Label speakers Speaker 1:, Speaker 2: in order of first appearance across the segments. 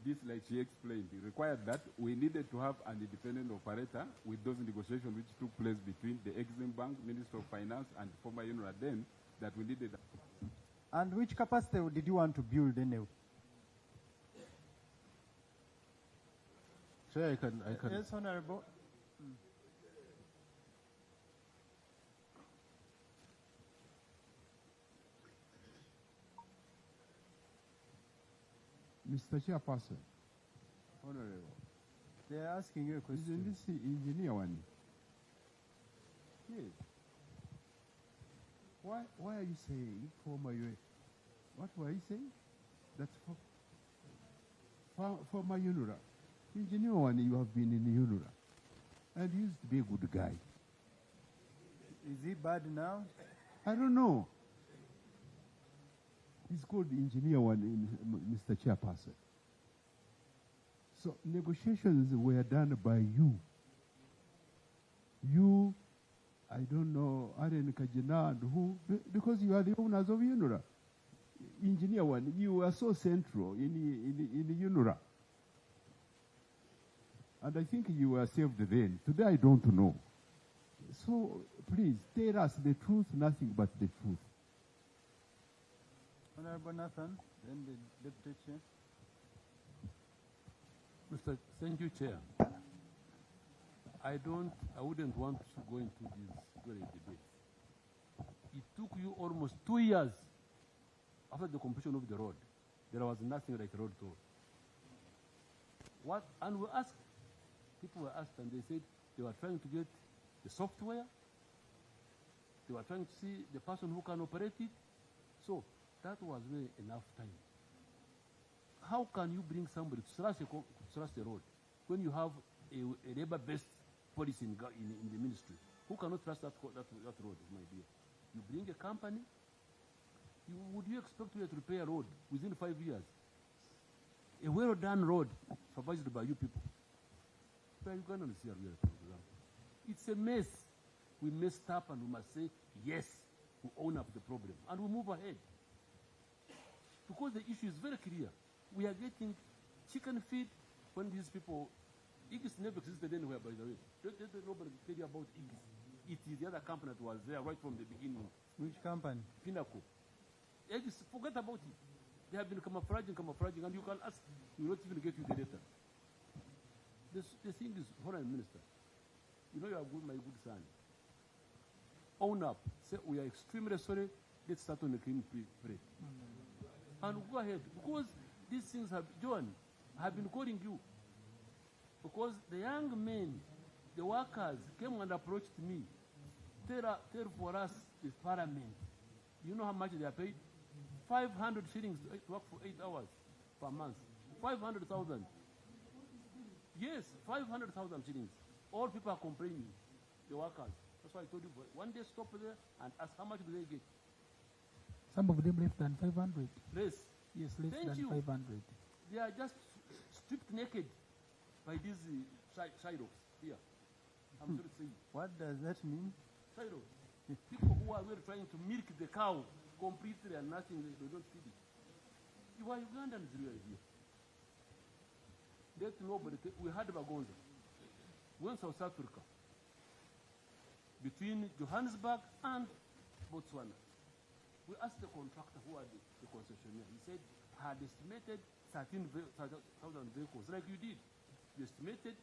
Speaker 1: this, like she explained, it required that we needed to have an independent operator with those negotiations which took place between the Exim Bank, Minister of Finance, and former UNRWA then, that we needed.
Speaker 2: And which capacity did you want to build anyway?
Speaker 3: Chair, I can.
Speaker 2: Yes, Honorable.
Speaker 4: Mr. Chairperson,
Speaker 2: Honorable. They are asking you a question.
Speaker 4: isn't this the engineer one? Yes. Why are you saying former UA? What were you saying? That's former UNRWA. Engineer one, you have been in UNRWA. And he used to be a good guy.
Speaker 2: Is he bad now?
Speaker 4: I don't know. He's called engineer one, Mr. Chairperson. So negotiations were done by you. You, I don't know, Aren Kajina and who, because you are the owners of UNRWA. Engineer one, you were so central in UNRWA. And I think you were saved then. Today I don't know. So please tell us the truth, nothing but the truth.
Speaker 2: Honorable Nathan, then the Deputy Chair.
Speaker 3: Thank you, Chair. I wouldn't want to go into this very debate. It took you almost 2 years after the completion of the road. There was nothing like road toll. And we asked, people were asked and they said they were trying to get the software. They were trying to see the person who can operate it. So that was really enough time. How can you bring somebody to slash a road when you have a labor-based policy in the ministry? Who cannot trust that road, my dear? You bring a company, would you expect to repair a road within 5 years? A well-done road supervised by you people. It's a mess. We messed up and we must say, yes, we own up the problem. And we move ahead. Because the issue is very clear. We are getting chicken feed when these people, Igis never existed anywhere, by the way. Don't nobody tell you about Igis. It is the other company that was there right from the beginning.
Speaker 2: Which company?
Speaker 3: Pinnacle. Igis, forget about it. They have been camouflaging, and you can ask, you will not even get you the data. The thing is, Foreign Minister, you know you are good, my good son. Own up. Say, we are extremely sorry. Let's start on a clean break. And go ahead. Because these things have, John, I have been calling you. Because the young men, the workers, came and approached me. Tell for us the parliament. You know how much they are paid? 500 shillings to work for 8 hours per month. 500,000. Yes, 500,000 shillings. All people are complaining, the workers. That's why I told you, one day stop there and ask how much do they get.
Speaker 5: Some of them less than 500.
Speaker 3: Less?
Speaker 5: Yes, less
Speaker 3: Thank
Speaker 5: than
Speaker 3: you.
Speaker 5: 500.
Speaker 3: They are just stripped naked by these shiros here. I'm sorry to say.
Speaker 2: What does that mean?
Speaker 3: Shiros. People who are really trying to milk the cow completely and nothing, they don't feed it. You are Ugandans really here. Let nobody, we had Bagonza. We went South Africa. Between Johannesburg and Botswana. We asked the contractor who are the concessionaire. He said, I had estimated 13,000 vehicles, like you did. You estimated,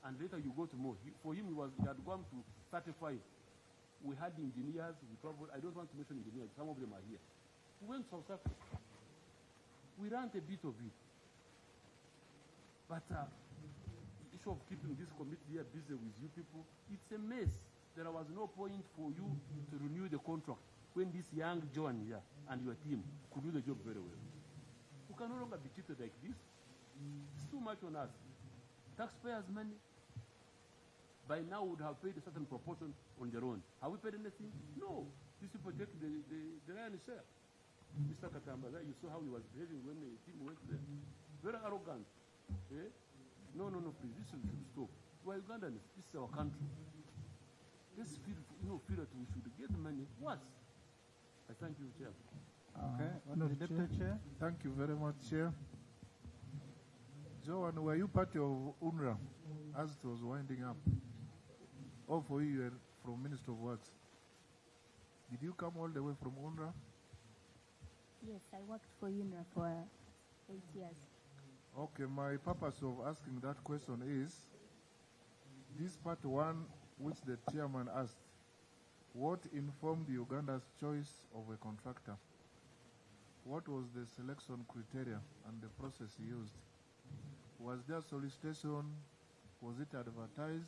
Speaker 3: and later you go to more. For him, he had gone to 35. We had engineers, we traveled. I don't want to mention engineers, some of them are here. We went to South Africa. We ran a bit of it. But the issue of keeping this committee here busy with you people, it's a mess. There was no point for you to renew the contract when this young John here and your team could do the job very well. We can no longer be treated like this. It's too much on us. Taxpayers' money, by now would have paid a certain proportion on their own. Have we paid anything? No. These people take the lion's share. Mr. Katamba, you saw how he was behaving when the team went there. Very arrogant. Eh? No, please. This should stop. We are Ugandans. This is our country. Let's feel that we should get money. What? I thank you, Chair.
Speaker 2: Okay. The Deputy Chair.
Speaker 6: Thank you very much, Chair. Joan, were you part of UNRWA as it was winding up? Or for you, were from Minister of Works? Did you come all the way from UNRWA?
Speaker 7: Yes, I worked for UNRWA for 8 years.
Speaker 6: Okay, my purpose of asking that question is, this part one, which the chairman asked, what informed Uganda's choice of a contractor? What was the selection criteria and the process used? Was there solicitation? Was it advertised?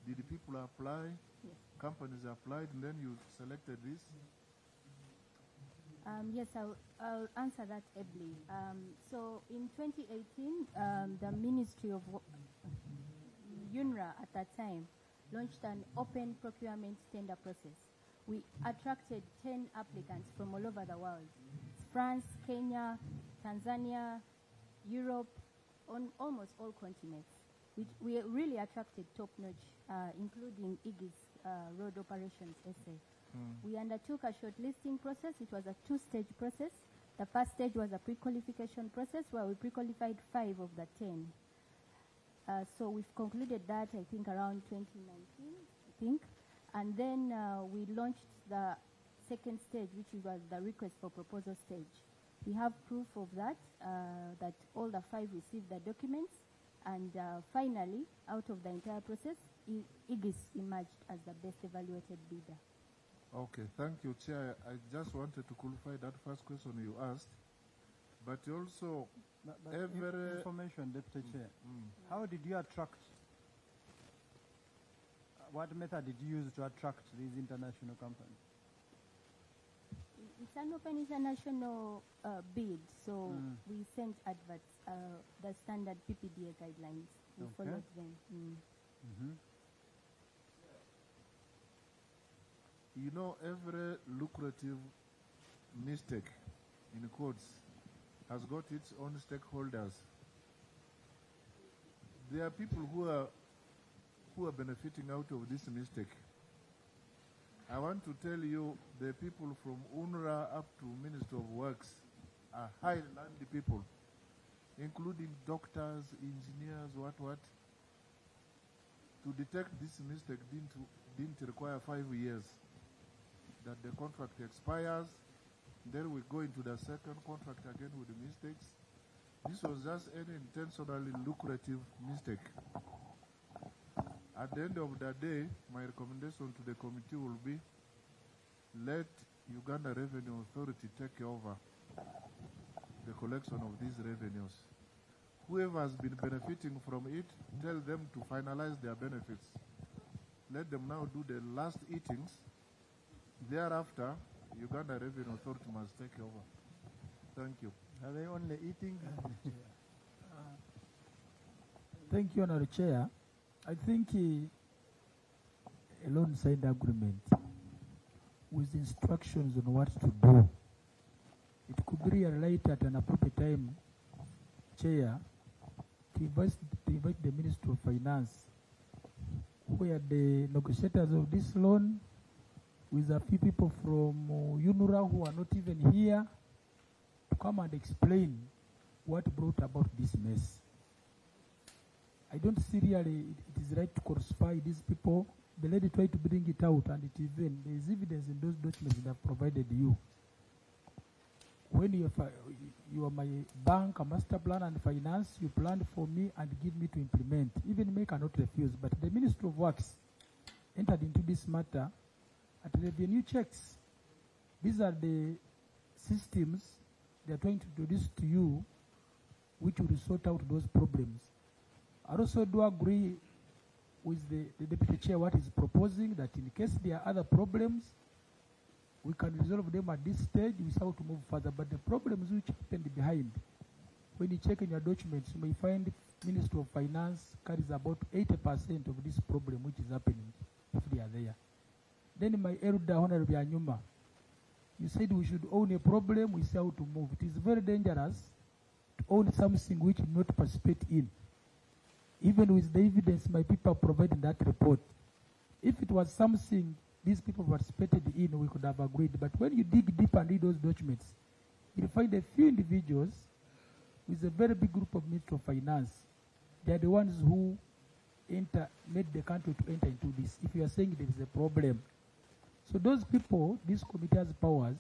Speaker 6: Did people apply?
Speaker 7: Yes.
Speaker 6: Companies applied, and then you selected this?
Speaker 7: Yes, I'll answer that ably. So in 2018, the Ministry of UNRWA at that time launched an open procurement tender process. We attracted 10 applicants from all over the world: France, Kenya, Tanzania, Europe, on almost all continents. We really attracted top-notch, including IGI's road operations essay. We undertook a shortlisting process. It was a two-stage process. The first stage was a pre-qualification process where we pre-qualified 5 of the 10. So we've concluded that, I think, around 2019, And then we launched the second stage, which was the request for proposal stage. We have proof of that, that all the 5 received the documents. And finally, out of the entire process, IGIS emerged as the best evaluated bidder.
Speaker 6: Okay, thank you, Chair. I just wanted to qualify that first question you asked, but also
Speaker 2: information, Deputy Chair. How did you attract? What method did you use to attract these international companies?
Speaker 7: It's an open international bid, so we sent adverts, the standard PPDA guidelines. We followed them.
Speaker 6: You know, every lucrative mistake, in quotes, has got its own stakeholders. There are people who are benefiting out of this mistake. I want to tell you, the people from UNRWA up to Minister of Works are high-landed people, including doctors, engineers, what. To detect this mistake didn't require 5 years. That the contract expires, then we go into the second contract again with the mistakes. This was just an intentionally lucrative mistake. At the end of the day, my recommendation to the committee will be, let Uganda Revenue Authority take over the collection of these revenues. Whoever has been benefiting from it, tell them to finalize their benefits. Let them now do the last eatings. Thereafter, Uganda Revenue Authority must take over. Thank you.
Speaker 2: Are they only eating?
Speaker 5: Thank you, Honourable Chair. I think a loan signed agreement with instructions on what to do. It could be realized at an appropriate time, Chair, to invite the Minister of Finance, who are the negotiators of this loan, with a few people from UNRWA who are not even here, to come and explain what brought about this mess. I don't see really it is right to crucify these people. The lady tried to bring it out, and there is evidence in those documents that I've provided you. When you are my bank, a master plan and finance, you planned for me and give me to implement. Even me cannot refuse. But the Ministry of Works entered into this matter at revenue checks. These are the systems they are trying to introduce to you, which will sort out those problems. I also do agree with the Deputy Chair what he's proposing, that in case there are other problems, we can resolve them at this stage without to move further. But the problems which happened behind, when you check in your documents, you may find Ministry of Finance carries about 80% of this problem which is happening, if they are there. Then my elder Honorable Anyuma, you said we should own a problem, we say how to move. It is very dangerous to own something which you not participate in. Even with the evidence my people provided in that report. If it was something these people participated in, we could have agreed. But when you dig deep and read those documents, you'll find a few individuals with a very big group of Ministry of Finance They are the ones who made the country to enter into this. If you are saying there is a problem, so those people, this committee has powers,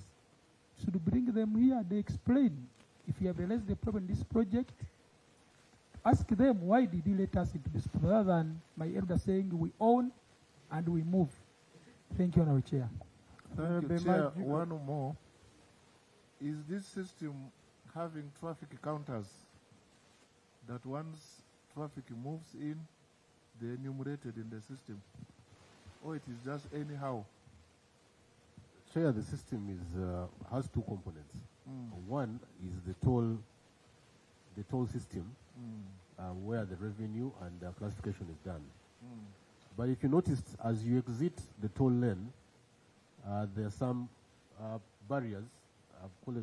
Speaker 5: should bring them here. They explain. If you have realized the problem in this project, ask them, why did you let us into this, rather than my elder saying we own and we move. Thank you, Honorable Chair.
Speaker 6: Thank you, Chair. One more. Is this system having traffic counters that once traffic moves in, they're enumerated in the system? Or it is just anyhow?
Speaker 8: Chair, the system has two components. One is the toll system, where the revenue and the classification is done. But if you noticed, as you exit the toll lane, there are some barriers. Let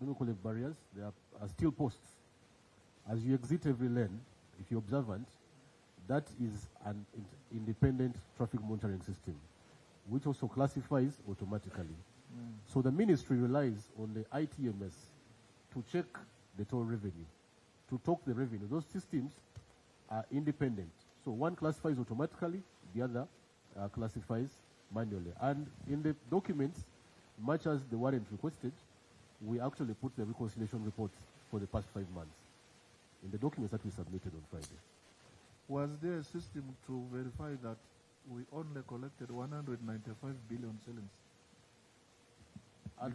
Speaker 8: me call it barriers. There are steel posts. As you exit every lane, if you're observant, that is an independent traffic monitoring system, which also classifies automatically. So the ministry relies on the ITMS to check the toll revenue, to talk the revenue. Those systems are independent. So one classifies automatically, the other classifies manually. And in the documents, much as the warrant requested, we actually put the reconciliation reports for the past 5 months in the documents that we submitted on Friday.
Speaker 6: Was there a system to verify that we only collected 195 billion shillings?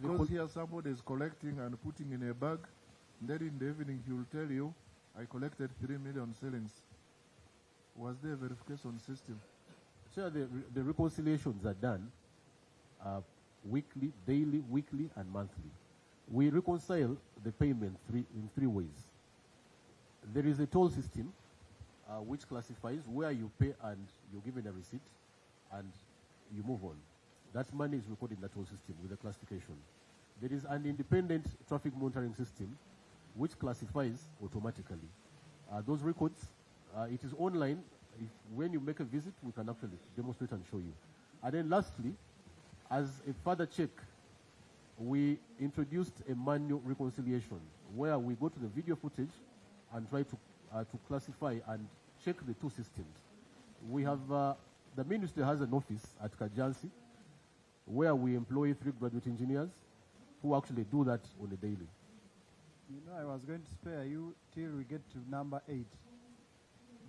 Speaker 6: Because here somebody is collecting and putting in a bag, then in the evening he will tell you, I collected 3 million shillings. Was there a verification system?
Speaker 8: Sure, the reconciliations are done weekly, daily, weekly, and monthly. We reconcile the payment in three ways. There is a toll system which classifies where you pay and you're given a receipt and you move on. That money is recorded in the toll system with a classification. There is an independent traffic monitoring system which classifies automatically. Those records, it is online. When you make a visit, we can actually demonstrate and show you. And then lastly, as a further check, we introduced a manual reconciliation where we go to the video footage and try to classify and check the two systems. We have, the ministry has an office at Kajansi where we employ 3 graduate engineers who actually do that on a daily.
Speaker 2: You know, I was going to spare you till we get to number 8.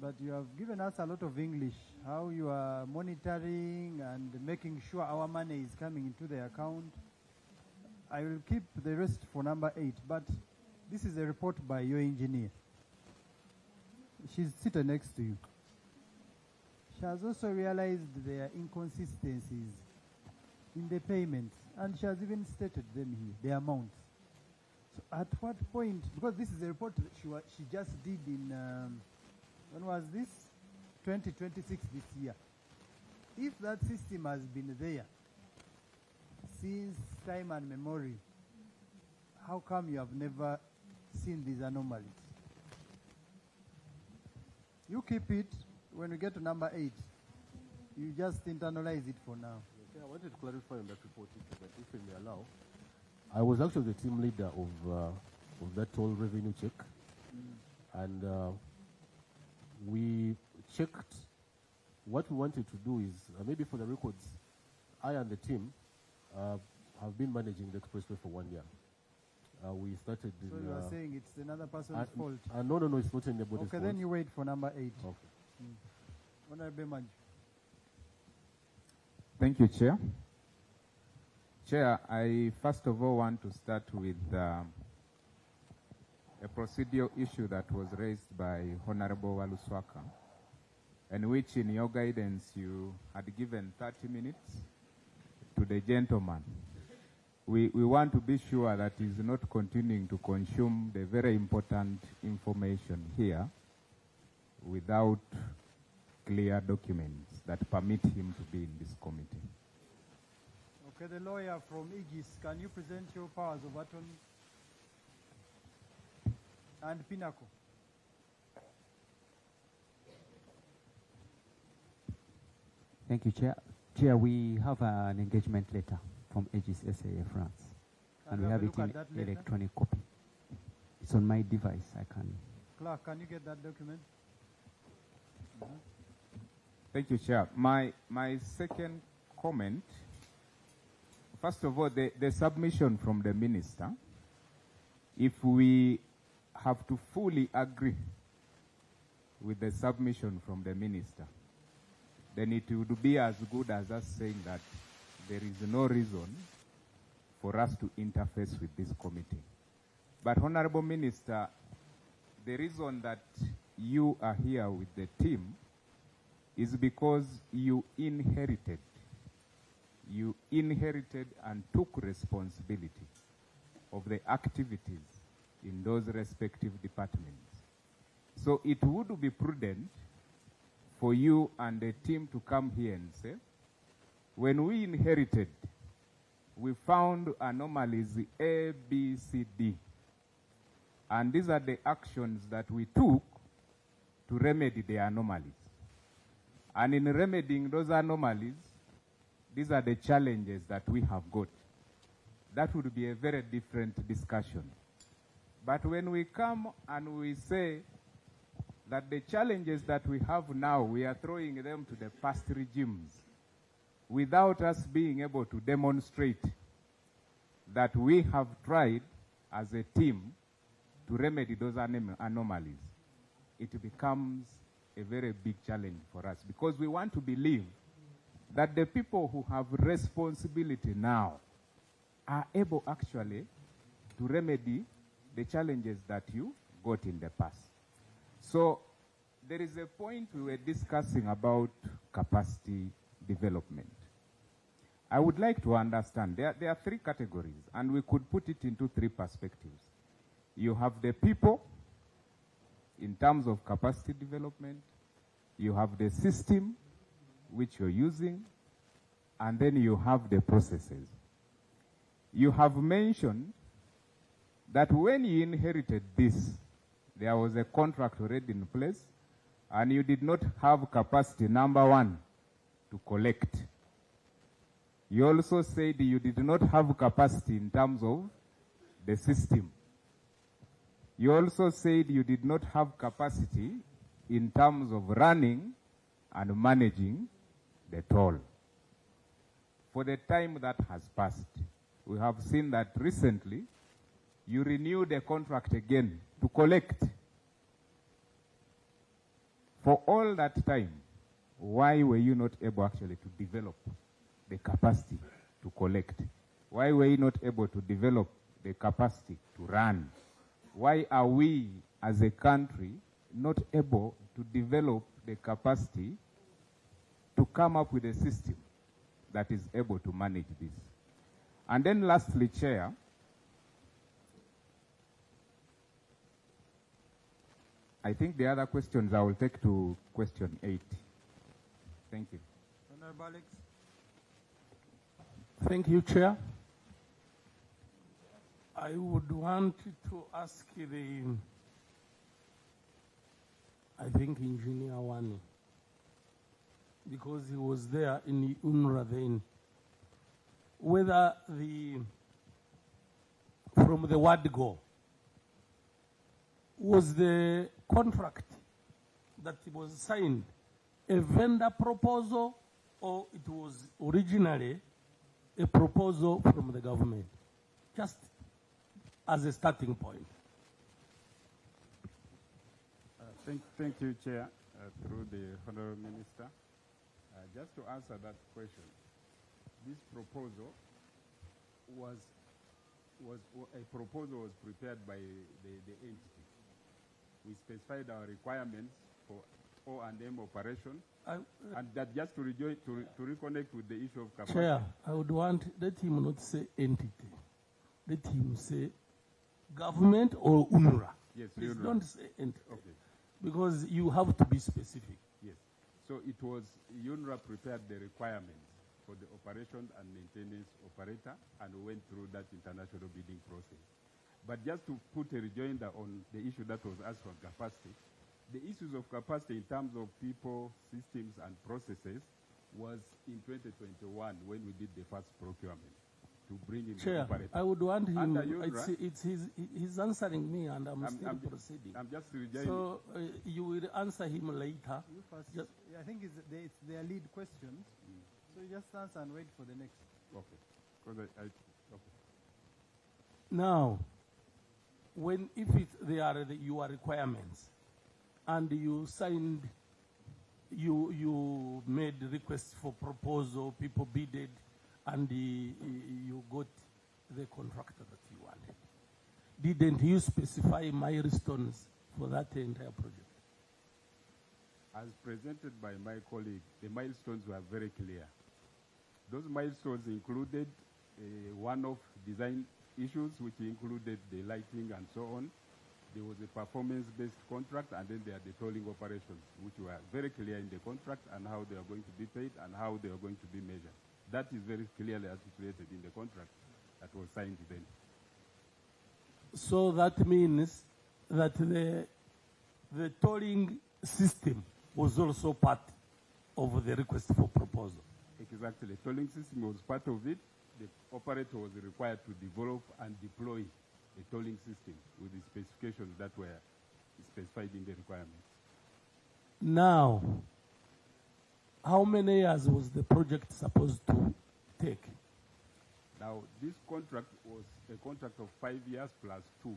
Speaker 2: But you have given us a lot of English, how you are monitoring and making sure our money is coming into the account. I will keep the rest for number 8, but this is a report by your engineer. She's sitting next to you. She has also realized there are inconsistencies in the payments, and she has even stated them here, the amounts. So at what point, because this is a report that she just did in, when was this? 2026 this year. If that system has been there since time and memory, how come you have never seen these anomalies? You keep it. When we get to number 8, you just internalize it for now.
Speaker 8: Okay, I wanted to clarify on that report, but if you may allow. I was actually the team leader of that toll revenue check, and we checked. What we wanted to do is, maybe for the records, I and the team have been managing the expressway for 1 year. We started.
Speaker 2: So you are saying it's another person's fault?
Speaker 8: No, it's not anybody's fault.
Speaker 2: Okay, then you wait for number 8.
Speaker 8: Okay.
Speaker 2: Honorable Manju.
Speaker 1: Thank you, Chair. Chair, I first of all want to start with a procedural issue that was raised by Honorable Waluswaka, and which in your guidance you had given 30 minutes to the gentleman. We want to be sure that he's not continuing to consume the very important information here without clear documents that permit him to be in this committee.
Speaker 2: Okay, the lawyer from Aegis, can you present your powers of attorney? And Pinnacle.
Speaker 9: Thank you, Chair. Chair, we have an engagement letter from Aegis SAA France, and we have it in electronic copy. It's on my device. I can.
Speaker 2: Clerk, can you get that document?
Speaker 1: Thank you, Chair. My second comment, first of all, the submission from the Minister, if we have to fully agree with the submission from the Minister, then it would be as good as us saying that there is no reason for us to interface with this committee. But, Honorable Minister, the reason that you are here with the team is because you inherited and took responsibility of the activities in those respective departments. So it would be prudent for you and the team to come here and say, when we inherited, we found anomalies A, B, C, D. And these are the actions that we took to remedy the anomalies. And in remedying those anomalies, these are the challenges that we have got. That would be a very different discussion. But when we come and we say that the challenges that we have now, we are throwing them to the past regimes without us being able to demonstrate that we have tried as a team to remedy those anomalies, it becomes a very big challenge for us, because we want to believe that the people who have responsibility now are able actually to remedy the challenges that you got in the past. So there is a point we were discussing about capacity development. I would like to understand, there are three categories, and we could put it into three perspectives. You have the people in terms of capacity development, you have the system which you're using, and then you have the processes. You have mentioned that when you inherited this, there was a contract already in place, and you did not have capacity, number one, to collect. You also said you did not have capacity in terms of the system. You also said you did not have capacity in terms of running and managing the toll. For the time that has passed, we have seen that recently you renewed the contract again to collect. For all that time, why were you not able actually to develop the capacity to collect? Why were you not able to develop the capacity to run? Why are we as a country not able to develop the capacity to come up with a system that is able to manage this? And then lastly, Chair, I think the other questions I will take to question 8. Thank you.
Speaker 2: Honorable Alex.
Speaker 3: Thank you, Chair. I would want to ask Engineer Wani, because he was there in UNRWA then, whether from the word go, was the contract that was signed a vendor proposal, or it was originally a proposal from the government? Just as a starting point.
Speaker 1: Thank you, Chair, through the Honourable Minister. Just to answer that question, this proposal was prepared by the entity. We specified our requirements for O&M operation, and that just to reconnect with the issue of capacity.
Speaker 3: Chair, I would want, let him not say entity. Let him say government or UNRWA.
Speaker 1: Yes,
Speaker 3: please
Speaker 1: UNRWA.
Speaker 3: Don't say entity.
Speaker 1: Okay.
Speaker 3: Because you have to be specific.
Speaker 1: Yes. So it was UNRWA prepared the requirements for the operation and maintenance operator, and went through that international bidding process. But just to put a rejoinder on the issue that was asked for capacity, the issues of capacity in terms of people, systems, and processes was in 2021 when we did the first procurement.
Speaker 10: to bring in the
Speaker 3: Chair,
Speaker 10: operator.
Speaker 3: I would want him,
Speaker 10: Under UNRA,
Speaker 3: he's answering me and I'm still
Speaker 10: I'm
Speaker 3: proceeding.
Speaker 10: I'm just rejoining.
Speaker 3: So you will answer him later.
Speaker 2: You first,
Speaker 3: Just-
Speaker 2: I think it's their lead questions. So you just answer and wait for the next.
Speaker 10: Okay. Because okay.
Speaker 3: Now, if they are your requirements, and you signed, you made requests for proposal, people bidded, and you got the contractor that you wanted, didn't you specify milestones for that entire project?
Speaker 10: As presented by my colleague, the milestones were very clear. Those milestones included one-off design issues, which included the lighting and so on. There was a performance-based contract, and then there are the tolling operations, which were very clear in the contract and how they are going to be paid and how they are going to be measured. That is very clearly articulated in the contract that was signed then.
Speaker 3: So that means that the tolling system was also part of the request for proposal.
Speaker 10: Exactly. The tolling system was part of it. The operator was required to develop and deploy a tolling system with the specifications that were specified in the requirements.
Speaker 3: Now, how many years was the project supposed to take?
Speaker 10: Now, this contract was a contract of 5 years plus 2.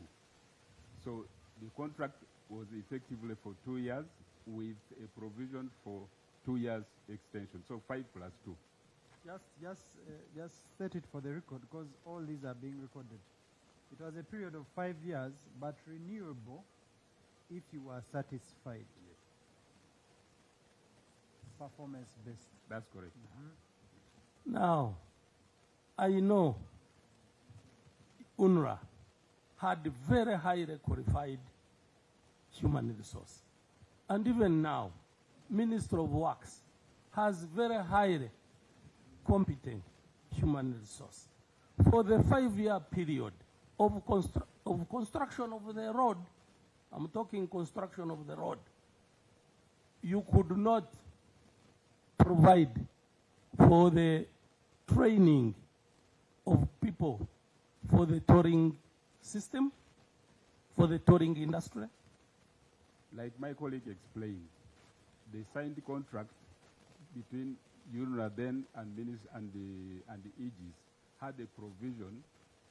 Speaker 10: So the contract was effectively for 2 years with a provision for 2 years extension. So 5 plus 2.
Speaker 2: Just set it for the record, because all these are being recorded. It was a period of 5 years, but renewable if you are satisfied.
Speaker 10: Yes.
Speaker 2: Performance-based.
Speaker 10: That's correct.
Speaker 3: Now, I know UNRWA had very highly qualified human resource. And even now, Minister of Works has very highly competent human resource. For the 5-year period of construction of the road, I'm talking construction of the road, you could not provide for the training of people for the touring system, for the touring industry?
Speaker 10: Like my colleague explained, the signed contract between UNRWA then and the Aegis had a provision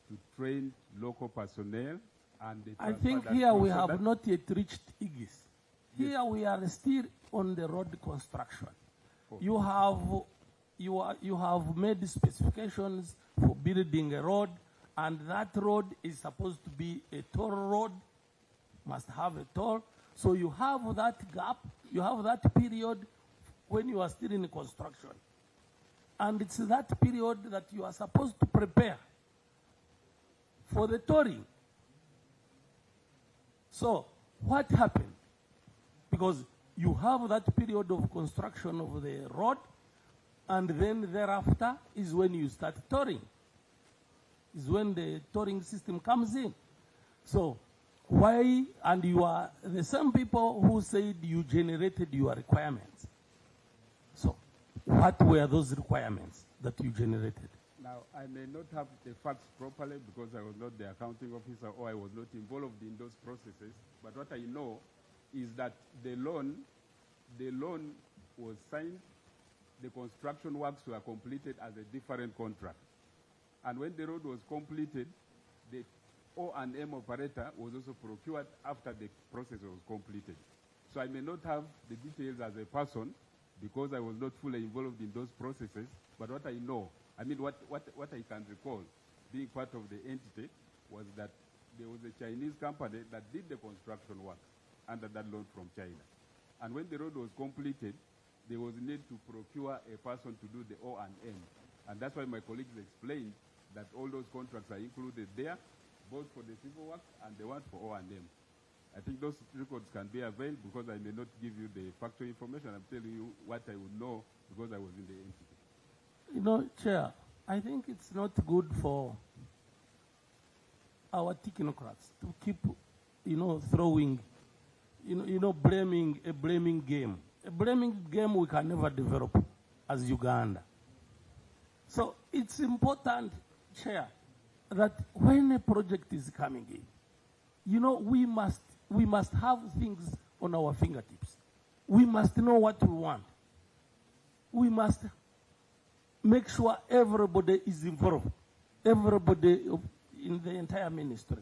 Speaker 10: to train local personnel and the
Speaker 3: I think here we have not yet reached Aegis. Here
Speaker 10: Yes.
Speaker 3: we are still on the road construction.
Speaker 10: Oh.
Speaker 3: You have made specifications for building a road, and that road is supposed to be a toll road, must have a toll. So you have that gap, you have that period when you are still in construction. And it's that period that you are supposed to prepare for the tolling. So what happened? Because you have that period of construction of the road, and then thereafter is when you start tolling, is when the tolling system comes in. So why, and you are the same people who said you generated your requirements. So what were those requirements that you generated?
Speaker 10: Now, I may not have the facts properly because I was not the accounting officer or I was not involved in those processes. But what I know is that the loan was signed, the construction works were completed as a different contract. And when the road was completed, the O&M operator was also procured after the process was completed. So I may not have the details as a person because I was not fully involved in those processes, but what I know, I mean what I can recall being part of the entity was that there was a Chinese company that did the construction work under that loan from China. And when the road was completed, there was a need to procure a person to do the O&M. And that's why my colleagues explained that all those contracts are included there, both for the civil works and the one for O&M. I think those records can be availed because I may not give you the factual information. I'm telling you what I would know because I was in the entity.
Speaker 3: You know, Chair, I think it's not good for our technocrats to keep, throwing, blaming a blaming game. A blaming game we can never develop as Uganda. So it's important, Chair, that when a project is coming in, you know, we must have things on our fingertips. We must know what we want. We must make sure everybody is involved, everybody in the entire ministry,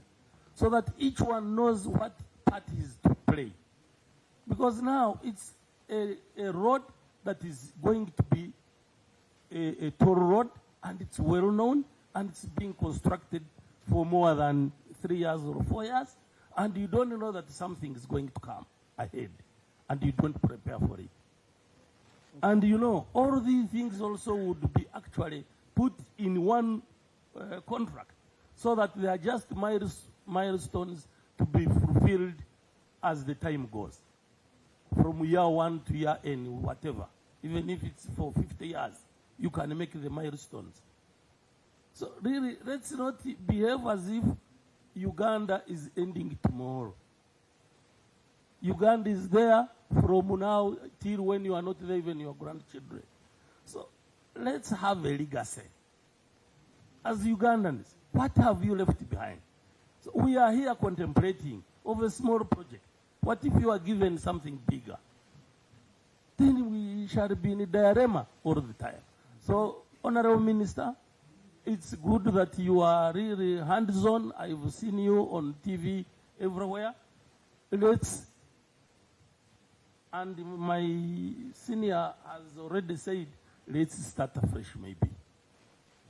Speaker 3: so that each one knows what part is to play. Because now it's a road that is going to be a toll road, and it's well known, and it's being constructed for more than 3 years or 4 years, and you don't know that something is going to come ahead, and you don't prepare for it. And you know, all these things also would be actually put in one contract, so that they are just milestones to be fulfilled as the time goes, from year 1 to year end, whatever. Even if it's for 50 years, you can make the milestones. So really, let's not behave as if Uganda is ending tomorrow. Uganda is there from now till when you are not there, even your grandchildren. So let's have a legacy. As Ugandans, what have you left behind? So we are here contemplating of a small project. What if you are given something bigger? Then we shall be in a dilemma all the time. So, Honorable Minister, it's good that you are really hands-on. I've seen you on TV everywhere. And my senior has already said, let's start afresh maybe.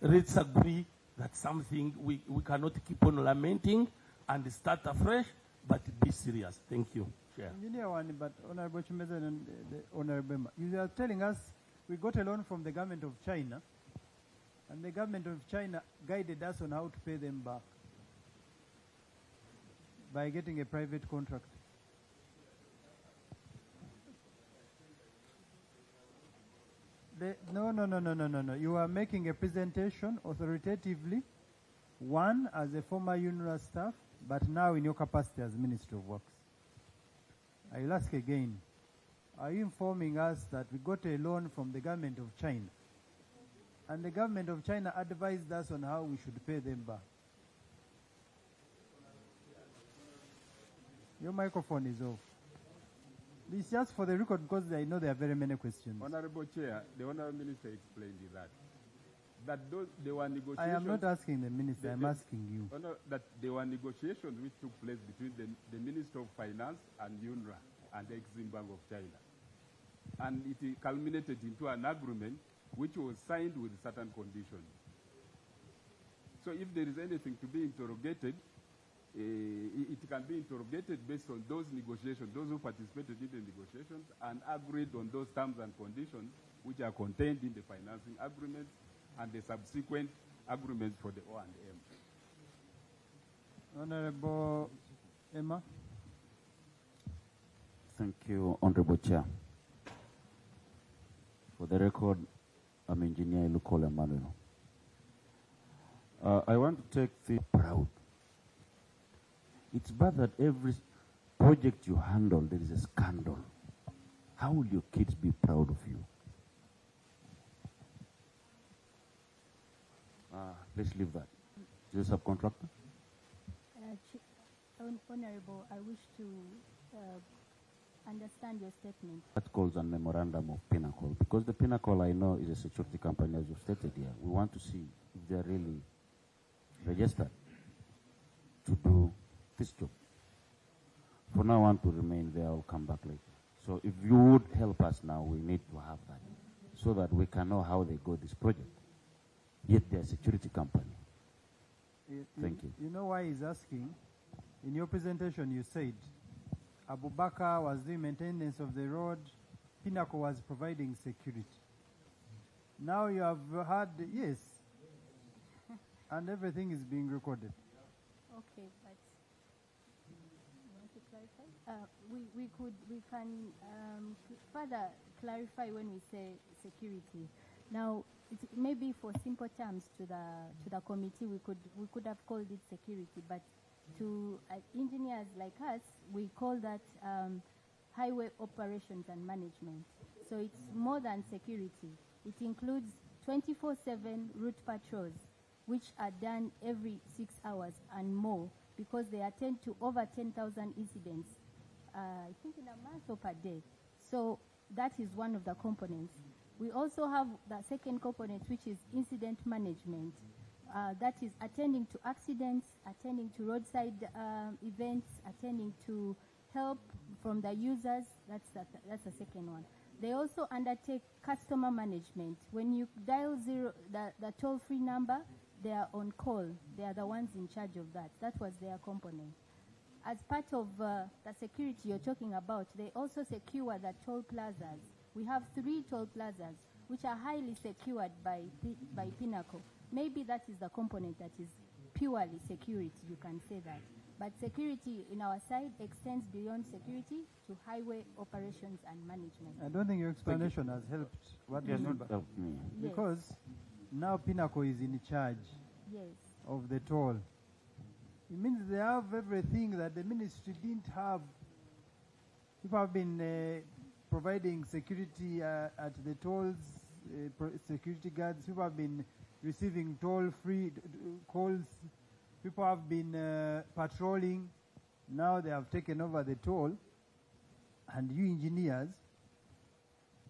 Speaker 3: Let's agree that something we cannot keep on lamenting and start afresh, but be serious. Thank you, Chair.
Speaker 2: Engineer one, but Honorable Chimeza and the Honorable Member, you are telling us we got a loan from the government of China, and the government of China guided us on how to pay them back by getting a private contract. No. You are making a presentation authoritatively, one as a former UNRWA staff, but now in your capacity as Minister of Works. I will ask again, are you informing us that we got a loan from the government of China, and the government of China advised us on how we should pay them back? Your microphone is off. This is just for the record, because I know there are very many questions.
Speaker 10: Honorable Chair, the Honorable Minister explained that there were negotiations.
Speaker 2: I am not asking the Minister, I'm asking you.
Speaker 10: That there were negotiations which took place between the Minister of Finance and UNRWA and the Exim Bank of China. And it culminated into an agreement which was signed with certain conditions. So if there is anything to be interrogated, it can be interrogated based on those negotiations, those who participated in the negotiations and agreed on those terms and conditions which are contained in the financing agreements and the subsequent agreements for the O&M.
Speaker 2: Honorable Emma.
Speaker 11: Thank you, Honorable Chair. For the record, I'm Engineer Lukola Manuel. I want to take the proud. It's bad that every project you handle, there is a scandal. How will your kids be proud of you? Let's leave that. Is the subcontractor?
Speaker 7: Honorable, I wish to understand your statement.
Speaker 11: That calls a memorandum of Pinnacle, because the Pinnacle, I know, is a security company, as you've stated here. We want to see if they're really registered to do this job. For now, I want to remain there. I'll come back later. So if you would help us now, we need to have that, so that we can know how they go this project. Yet they're a security company. Thank you.
Speaker 2: You know why he's asking? In your presentation, you said Abu Bakr was doing maintenance of the road, Pinnacle was providing security. Now you have had, yes, and everything is being recorded.
Speaker 7: Okay, but you want to clarify? We can further clarify when we say security. Now, maybe for simple terms to the committee, we could have called it security, but to engineers like us, we call that highway operations and management. So it's more than security. It includes 24/7 route patrols, which are done every 6 hours and more, because they attend to over 10,000 incidents, I think in a month or per day. So that is one of the components. We also have the second component, which is incident management. That is attending to accidents, attending to roadside events, attending to help from the users. That's the second one. They also undertake customer management. When you dial the toll-free number, they are on call. They are the ones in charge of that. That was their component. As part of the security you're talking about, they also secure the toll plazas. We have 3 toll plazas, which are highly secured by Pinnacle. Maybe that is the component that is purely security, you can say that. But security in our side extends beyond security to highway operations and management.
Speaker 2: I don't think your explanation has helped. What do you mean by- Because now Pinnacle is in charge of the toll. It means they have everything that the ministry didn't have. People have been providing security at the tolls, security guards. People have been receiving toll-free calls. People have been patrolling. Now they have taken over the toll. And you engineers,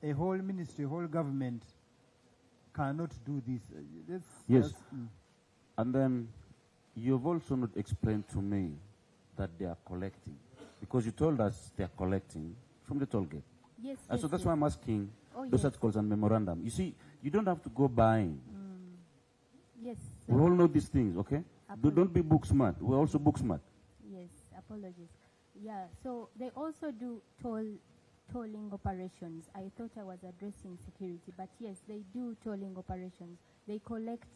Speaker 2: a whole ministry, a whole government cannot do this.
Speaker 11: Yes. And then you've also not explained to me that they are collecting. Because you told us they are collecting from the toll gate.
Speaker 7: Yes.
Speaker 11: And so that's why I'm asking those
Speaker 7: yes.
Speaker 11: articles and memorandum. You see, you don't have to go buying.
Speaker 7: Yes.
Speaker 11: We all know these things, okay? Don't be book smart. We're also book smart.
Speaker 7: Yes, apologies. Yeah, so they also do tolling operations. I thought I was addressing security, but yes, they do tolling operations. They collect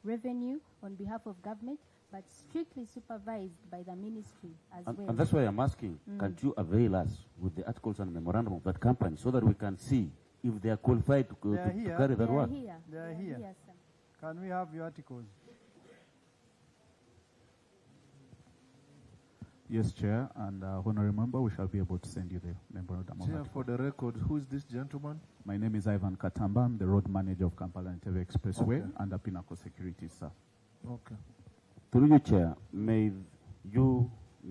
Speaker 7: revenue on behalf of government, but strictly supervised by the ministry as well.
Speaker 11: And that's why I'm asking, can't you avail us with the articles and memorandum of that company so that we can see if they are qualified to carry that work?
Speaker 2: They are here.
Speaker 7: Sir.
Speaker 2: Can we have your articles?
Speaker 1: Yes, Chair, and Honorable Member, we shall be able to send you the memorandum.
Speaker 6: Chair, for the record, who is this gentleman?
Speaker 1: My name is Ivan Katamba. I'm the road manager of Kampala Entebbe Expressway under Pinnacle Security, sir.
Speaker 6: Okay.
Speaker 11: Through you, Chair, may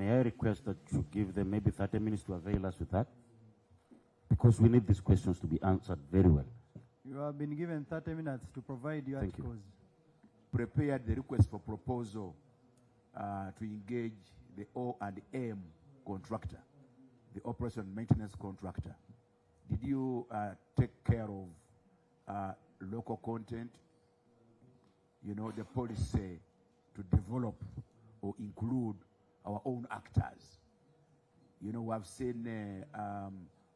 Speaker 11: I request that you give them maybe 30 minutes to avail us with that? Because we need these questions to be answered very well.
Speaker 2: You have been given 30 minutes to provide your articles.
Speaker 12: Prepared the request for proposal to engage the O&M contractor, the operation and maintenance contractor. Did you take care of local content? You know, the policy to develop or include our own actors. You know, we have seen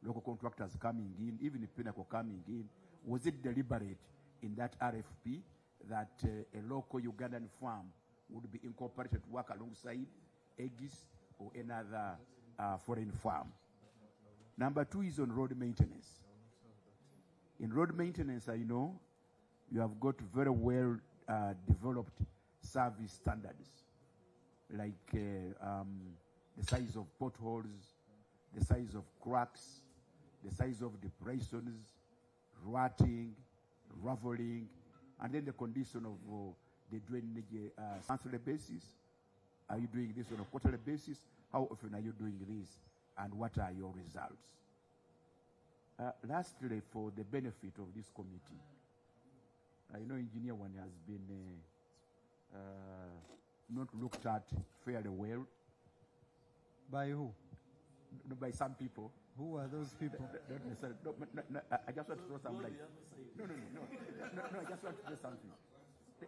Speaker 12: local contractors coming in, even if Pinnacle coming in. Was it deliberate in that RFP that a local Ugandan farm would be incorporated to work alongside Aegis or another foreign farm? Number 2 is on road maintenance. In road maintenance, I know you have got very well developed service standards, like the size of potholes, the size of cracks, the size of depressions, rutting, raveling, and then the condition of the drainage monthly basis. Are you doing this on a quarterly basis? How often are you doing this? And what are your results? Lastly, for the benefit of this committee, I know Engineer One has been not looked at fairly well.
Speaker 2: By who?
Speaker 12: By some people.
Speaker 2: Who are those people?
Speaker 12: Not necessarily. No, I just want to throw some light. No, I just want to say something.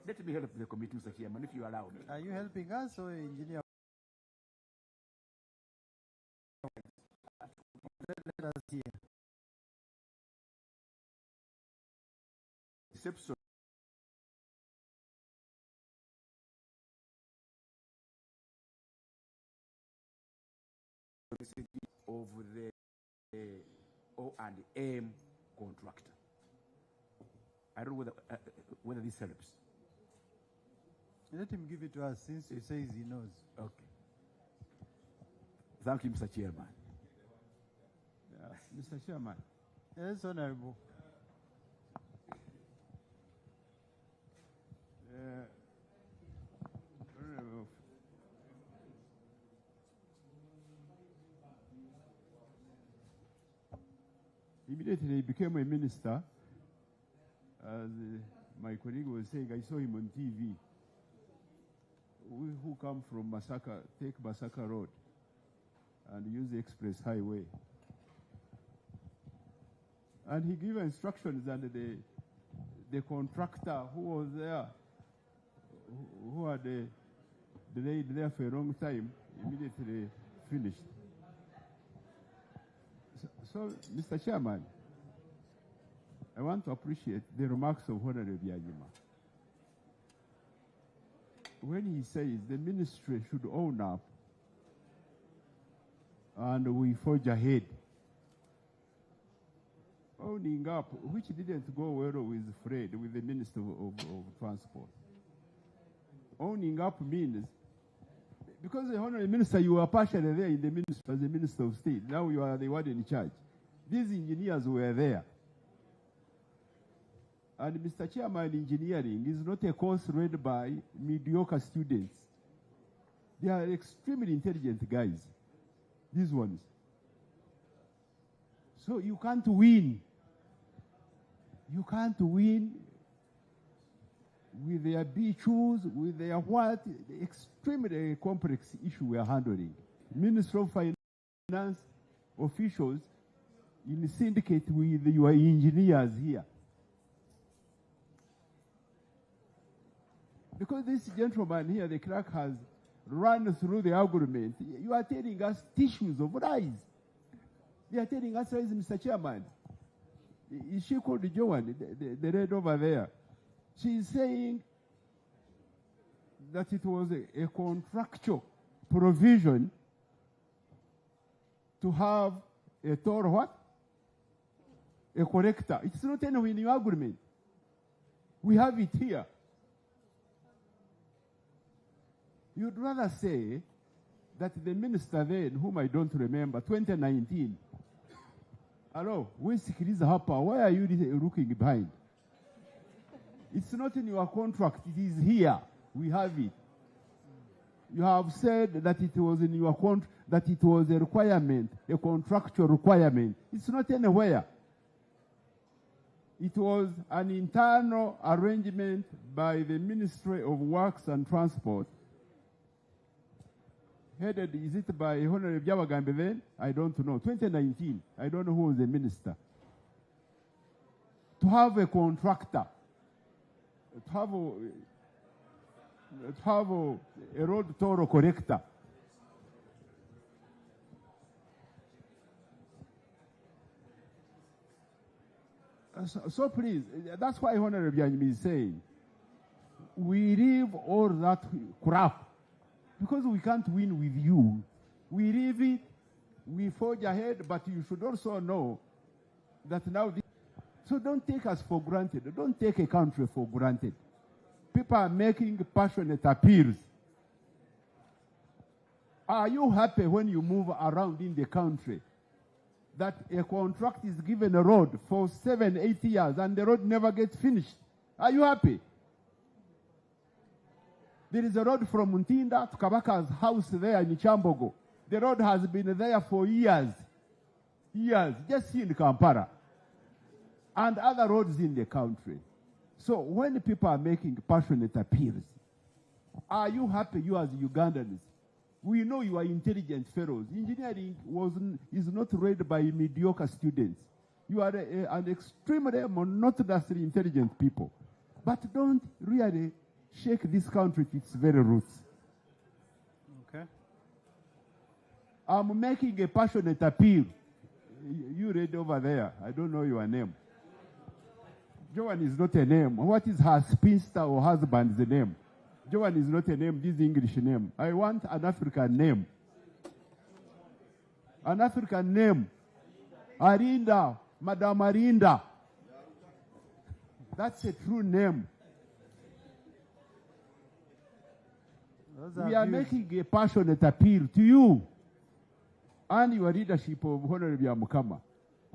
Speaker 12: Let me help the committee, Mr. Chairman, if you allow me.
Speaker 2: Are you helping us or Engineer? Let us hear.
Speaker 12: Exception of the O&M contractor. I don't know whether this helps.
Speaker 2: Let him give it to us since he says he knows.
Speaker 12: Okay. Thank you, Mr. Chairman.
Speaker 4: Mr. Chairman.
Speaker 2: Yes, Honorable.
Speaker 4: Immediately he became a minister. As my colleague was saying, I saw him on TV. We who come from Masaka, take Masaka Road and use the express highway. And he gave instructions, and the contractor who was there, who had delayed there for a long time, immediately finished. So Mr. Chairman, I want to appreciate the remarks of Honorable Byanyima. When he says the ministry should own up and we forge ahead, owning up, which didn't go well with Fred, with the Minister of Transport. Owning up means, because the Honorable Minister, you were partially there in the ministry as the Minister of State. Now you are the one in charge. These engineers were there. And Mr. Chairman, engineering is not a course read by mediocre students. They are extremely intelligent guys, these ones. So you can't win. You can't win with their B-choose, with their what, the extremely complex issue we are handling. Ministry of Finance officials in syndicate with your engineers here. Because this gentleman here, the clerk, has run through the argument. You are telling us tissues of lies. They are telling us lies, Mr. Chairman. Is she called Joan, the red over there? She is saying that it was a contractual provision to have a toll what? A corrector. It's not anywhere in your agreement. We have it here. You'd rather say that the minister then, whom I don't remember, 2019, hello, why are you looking behind? It's not in your contract, it is here. We have it. You have said that it was in your contract, that it was a requirement, a contractual requirement. It's not anywhere. It was an internal arrangement by the Ministry of Works and Transport. Headed, is it by Honorable Byabagambe then? I don't know. 2019, I don't know who was the minister. To have a contractor, to have a road toll corrector. So please, that's why Honorable Byanyima is saying, we leave all that crap. Because we can't win with you. We leave it, we forge ahead, but you should also know that now... So don't take us for granted. Don't take a country for granted. People are making passionate appeals. Are you happy when you move around in the country that a contract is given a road for 7, 8 years and the road never gets finished? Are you happy? There is a road from Muntinda to Kabaka's house there in Chambogo. The road has been there for years. Years, just in Kampala. And other roads in the country. So when people are making passionate appeals, are you happy, you as Ugandans? We know you are intelligent fellows. Engineering is not read by mediocre students. You are an extremely monotonously intelligent people. But don't really shake this country to its very roots.
Speaker 2: Okay.
Speaker 4: I'm making a passionate appeal. You read over there. I don't know your name. Joan is not a name. What is her spinster or husband's name? Joan is not a name, this English name. I want an African name. An African name. Arinda, Madame Arinda. That's a true name. We are making a passionate appeal to you and your leadership of Honorable Mukama.